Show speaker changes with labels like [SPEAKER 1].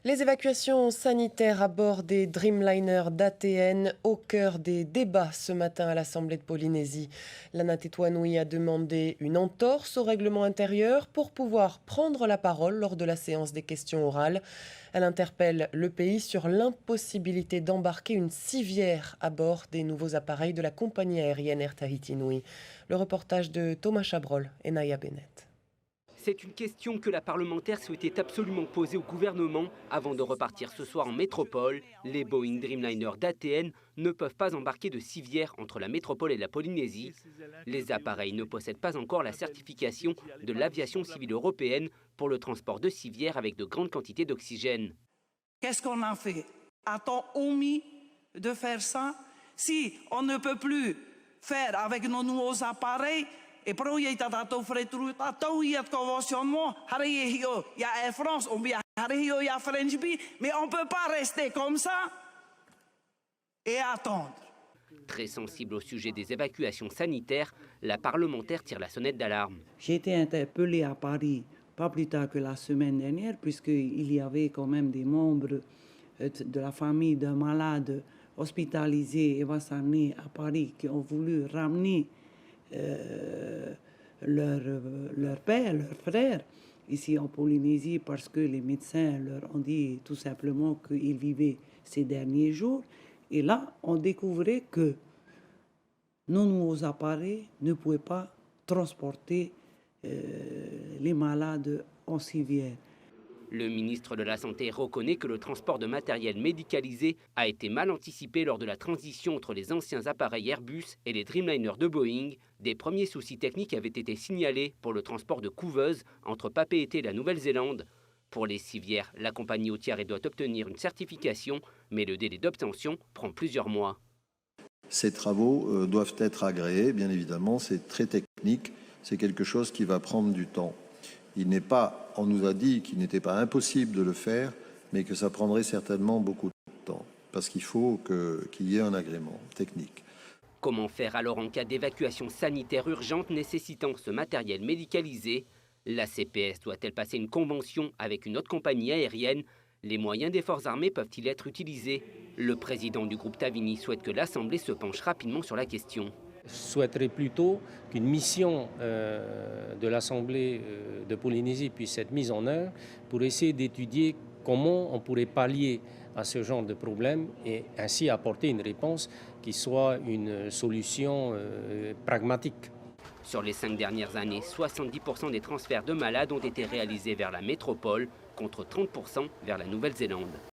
[SPEAKER 1] Les évacuations sanitaires à bord des Dreamliners d'ATN au cœur des débats ce matin à l'Assemblée de Polynésie. Lana Tetuanui a demandé une entorse au règlement intérieur pour pouvoir prendre la parole lors de la séance des questions orales. Elle interpelle le pays sur l'impossibilité d'embarquer une civière à bord des nouveaux appareils de la compagnie aérienne Air Tahiti Nui. Le reportage de Thomas Chabrol et Naya Bennett.
[SPEAKER 2] C'est une question que la parlementaire souhaitait absolument poser au gouvernement avant de repartir ce soir en métropole. Les Boeing Dreamliner d'ATN ne peuvent pas embarquer de civière entre la métropole et la Polynésie. Les appareils ne possèdent pas encore la certification de l'aviation civile européenne pour le transport de civières avec de grandes quantités d'oxygène.
[SPEAKER 3] Qu'est-ce qu'on a fait? A-t-on omis de faire ça? Si on ne peut plus faire avec nos nouveaux appareils, et pour y être à conventionnement, il y a Air France, il y a French Bee, mais on ne peut pas rester comme ça et attendre.
[SPEAKER 2] Très sensible au sujet des évacuations sanitaires, la parlementaire tire la sonnette d'alarme.
[SPEAKER 4] J'ai été interpellée à Paris pas plus tard que la semaine dernière, puisqu'il y avait quand même des membres de la famille d'un malade hospitalisé et vacciné à Paris qui ont voulu ramener leur père, leur frère, ici en Polynésie, parce que les médecins leur ont dit tout simplement qu'ils vivaient ces derniers jours. Et là, on découvrait que nos nouveaux appareils ne pouvaient pas transporter les malades en civière.
[SPEAKER 2] Le ministre de la Santé reconnaît que le transport de matériel médicalisé a été mal anticipé lors de la transition entre les anciens appareils Airbus et les Dreamliners de Boeing. Des premiers soucis techniques avaient été signalés pour le transport de couveuses entre Papeete et la Nouvelle-Zélande. Pour les civières, la compagnie hôtière doit obtenir une certification, mais le délai d'obtention prend plusieurs mois.
[SPEAKER 5] Ces travaux doivent être agréés, bien évidemment, c'est très technique, c'est quelque chose qui va prendre du temps. On nous a dit qu'il n'était pas impossible de le faire, mais que ça prendrait certainement beaucoup de temps, parce qu'il faut qu'il y ait un agrément technique.
[SPEAKER 2] Comment faire alors en cas d'évacuation sanitaire urgente nécessitant ce matériel médicalisé? La CPS doit-elle passer une convention avec une autre compagnie aérienne? Les moyens des forces armées peuvent-ils être utilisés? Le président du groupe Tavini souhaite que l'Assemblée se penche rapidement sur la question.
[SPEAKER 6] Je souhaiterais plutôt qu'une mission de l'Assemblée de Polynésie puisse être mise en œuvre pour essayer d'étudier comment on pourrait pallier à ce genre de problème et ainsi apporter une réponse qui soit une solution pragmatique.
[SPEAKER 2] Sur les 5 dernières années, 70% des transferts de malades ont été réalisés vers la métropole, contre 30% vers la Nouvelle-Zélande.